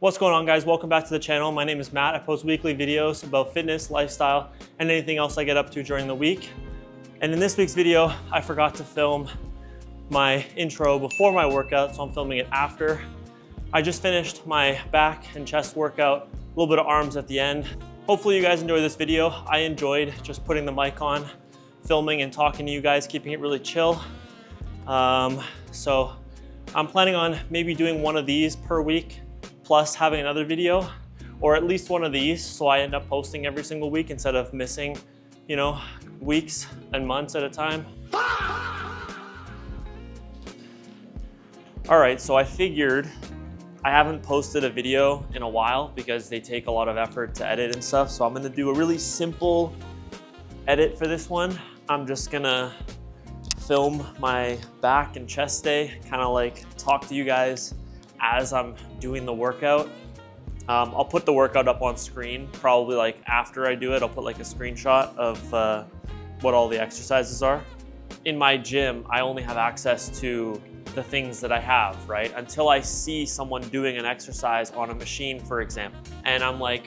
What's going on, guys? Welcome back to the channel. My name is Matt. I post weekly videos about fitness, lifestyle, and anything else I get up to during the week. And in this week's video, I forgot to film my intro before my workout, so I'm filming it after. I just finished my back and chest workout, a little bit of arms at the end. Hopefully you guys enjoyed this video. I enjoyed just putting the mic on, filming and talking to you guys, keeping it really chill. So I'm planning on maybe doing one of these per week, plus having another video, or at least one of these, so I end up posting every single week instead of missing, you know, weeks and months at a time. All right, so I figured I haven't posted a video in a while because they take a lot of effort to edit and stuff, so I'm gonna do a really simple edit for this one. I'm just gonna film my back and chest day, kind of like talk to you guys as I'm doing the workout. I'll put the workout up on screen, probably like after I do it. I'll put like a screenshot of what all the exercises are. In my gym, I only have access to the things that I have, right? Until I see someone doing an exercise on a machine, for example. And I'm like,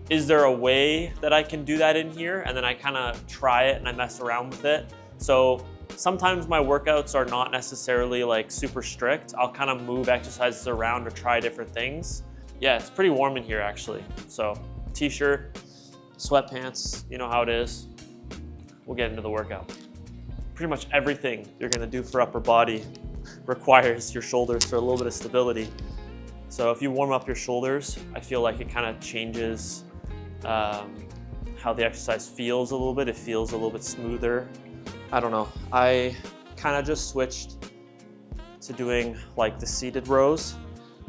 is there a way that I can do that in here? And then I kind of try it and I mess around with it. So sometimes my workouts are not necessarily like super strict. I'll kind of move exercises around or try different things. Yeah, it's pretty warm in here actually. So t-shirt, sweatpants, you know how it is. We'll get into the workout. Pretty much everything you're gonna do for upper body requires your shoulders for a little bit of stability. So if you warm up your shoulders, I feel like it kind of changes how the exercise feels a little bit. It feels a little bit smoother. I don't know. I kind of just switched to doing like the seated rows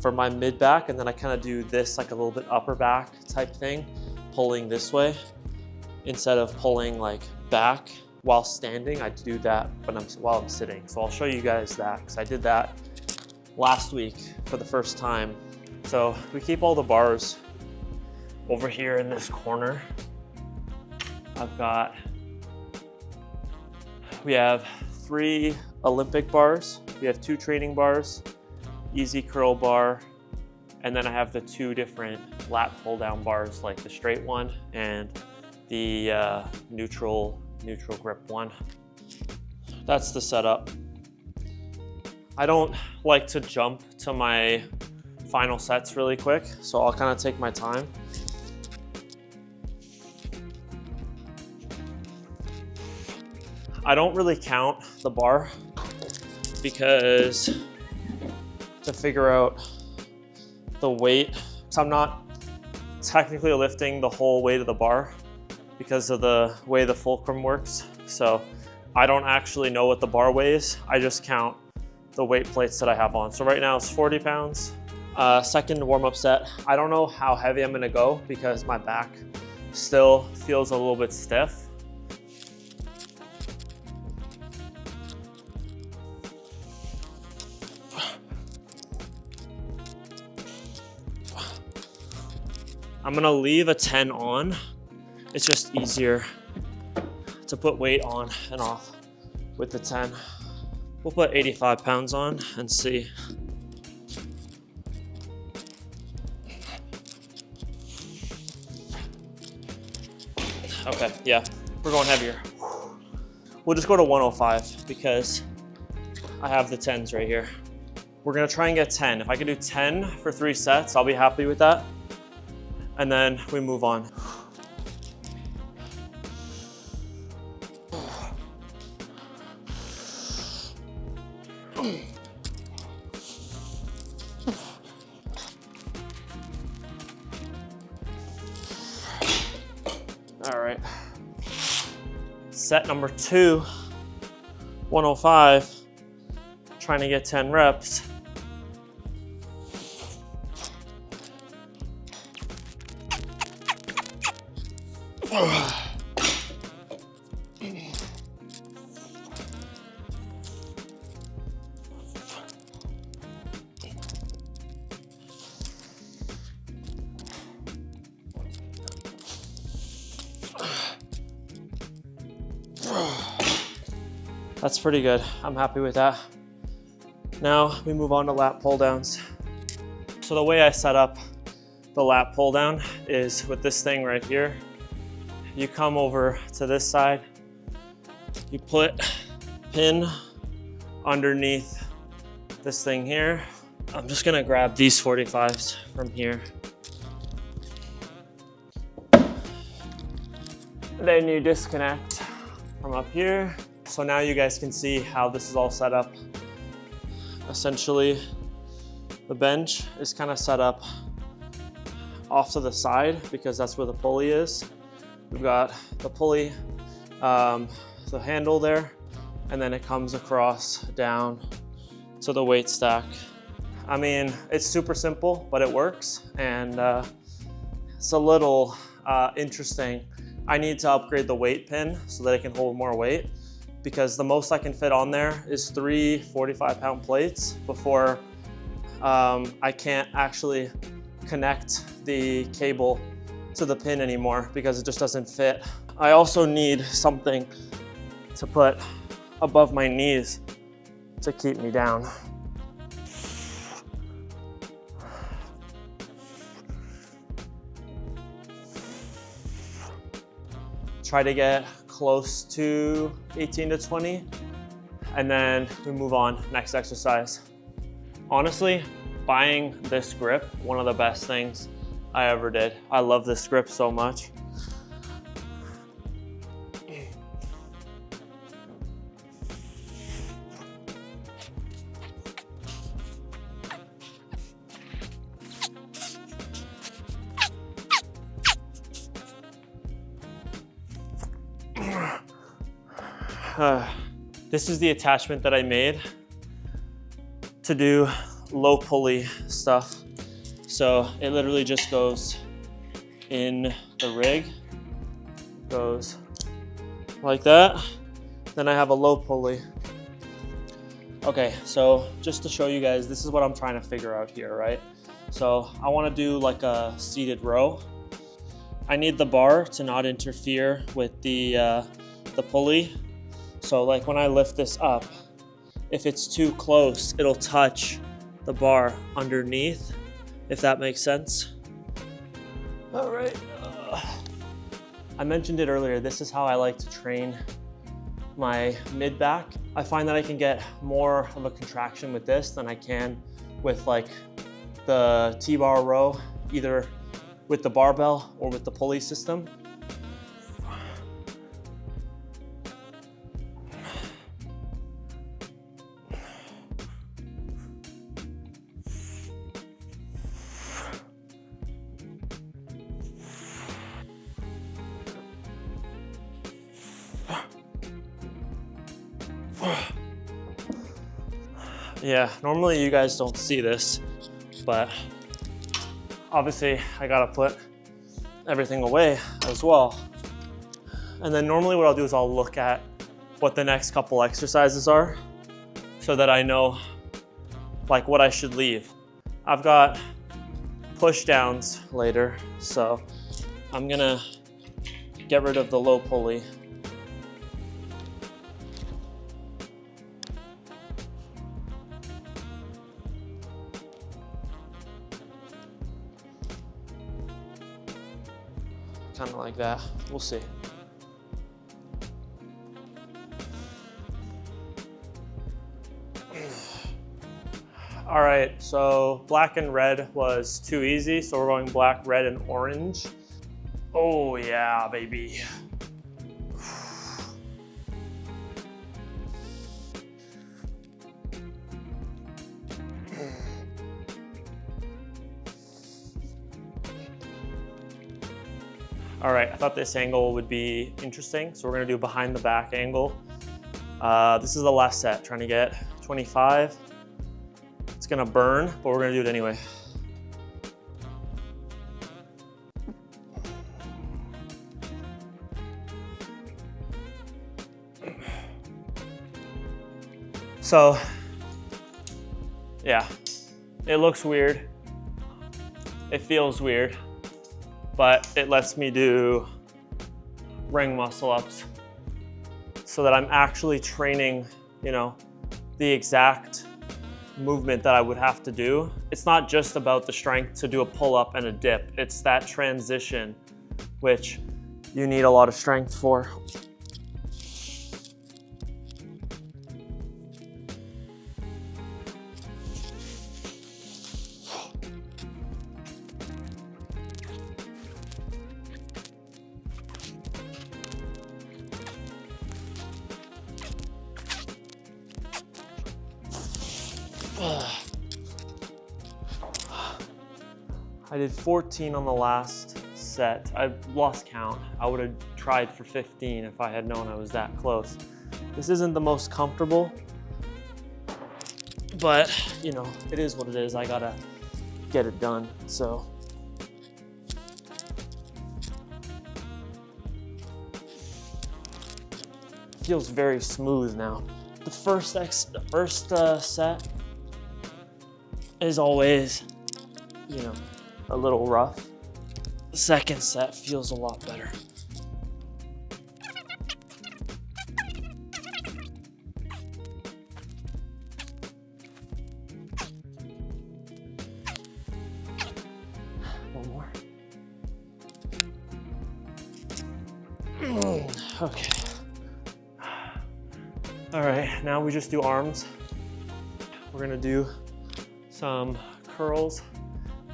for my mid back, and then I kind of do this like a little bit upper back type thing, pulling this way instead of pulling like back while standing. I do that while I'm sitting. So I'll show you guys that because I did that last week for the first time. So we keep all the bars over here in this corner. We have 3 Olympic bars. We have 2 training bars, easy curl bar, and then I have the 2 different lat pull down bars, like the straight one and the neutral grip one. That's the setup. I don't like to jump to my final sets really quick, so I'll kind of take my time. I don't really count the bar because to figure out the weight, so I'm not technically lifting the whole weight of the bar because of the way the fulcrum works. So I don't actually know what the bar weighs. I just count the weight plates that I have on. So right now it's 40 pounds. Second warm-up set. I don't know how heavy I'm gonna go because my back still feels a little bit stiff. I'm gonna leave a 10 on. It's just easier to put weight on and off with the 10. We'll put 85 pounds on and see. Okay, yeah, we're going heavier. We'll just go to 105 because I have the 10s right here. We're gonna try and get 10. If I can do 10 for 3 sets, I'll be happy with that. And then we move on. All right. Set number 2, 105, trying to get 10 reps. That's pretty good. I'm happy with that. Now we move on to lat pull downs. So the way I set up the lat pull down is with this thing right here. You come over to this side, you put pin underneath this thing here. I'm just gonna grab these 45s from here. Then you disconnect from up here. So now you guys can see how this is all set up. Essentially, the bench is kind of set up off to the side because that's where the pulley is. We've got the pulley, the handle there, and then it comes across down to the weight stack. I mean, it's super simple, but it works, and it's a little interesting. I need to upgrade the weight pin so that it can hold more weight, because the most I can fit on there is 3 45-pound plates before I can't actually connect the cable to the pin anymore because it just doesn't fit. I also need something to put above my knees to keep me down. Try to get close to 18 to 20, and then we move on, next exercise. Honestly, buying this grip, one of the best things I ever did. I love this grip so much. This is the attachment that I made to do low pulley stuff. So it literally just goes in the rig, goes like that. Then I have a low pulley. Okay, so just to show you guys, this is what I'm trying to figure out here, right? So I want to do like a seated row. I need the bar to not interfere with the pulley. So like when I lift this up, if it's too close, it'll touch the bar underneath, if that makes sense. All right. I mentioned it earlier, this is how I like to train my mid back. I find that I can get more of a contraction with this than I can with like the T-bar row, either with the barbell or with the pulley system. Yeah, normally you guys don't see this, but obviously I gotta put everything away as well. And then normally what I'll do is I'll look at what the next couple exercises are so that I know like what I should leave. I've got push downs later, so I'm gonna get rid of the low pulley. Kind of like that, we'll see. All right, so black and red was too easy, so we're going black, red, and orange. Oh yeah, baby. All right, I thought this angle would be interesting, so we're gonna do behind the back angle. This is the last set, trying to get 25. It's gonna burn, but we're gonna do it anyway. So, yeah, it looks weird. It feels weird, but it lets me do ring muscle ups so that I'm actually training, you know, the exact movement that I would have to do it's not just about the strength to do a pull-up and a dip. It's that transition, which you need a lot of strength for. I did 14 on the last set. I lost count. I would have tried for 15 if I had known I was that close. This isn't the most comfortable, but you know, it is what it is. I gotta get it done, so. Feels very smooth now. The first set is always, you know, a little rough. The second set feels a lot better. One more. Okay. All right, now we just do arms. We're gonna do some curls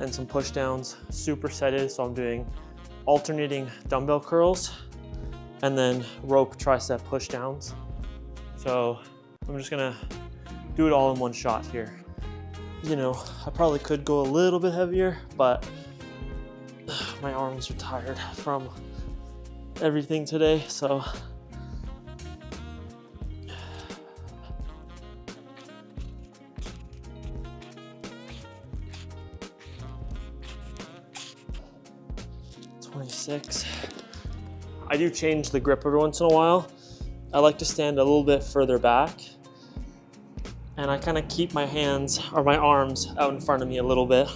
and some push downs, supersetted. So I'm doing alternating dumbbell curls and then rope tricep push downs. So I'm just gonna do it all in one shot here. You know, I probably could go a little bit heavier, but my arms are tired from everything today, so. I do change the grip every once in a while. I like to stand a little bit further back, and I kind of keep my hands or my arms out in front of me a little bit.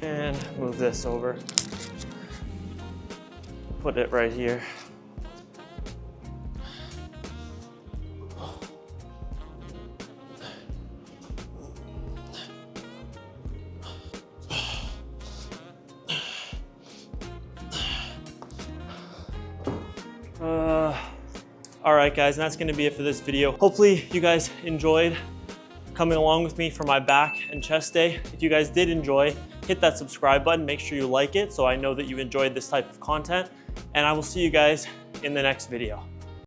And move this over. Put it right here. All right, guys, and that's gonna be it for this video. Hopefully you guys enjoyed coming along with me for my back and chest day. If you guys did enjoy, hit that subscribe button, make sure you like it so I know that you enjoyed this type of content, and I will see you guys in the next video.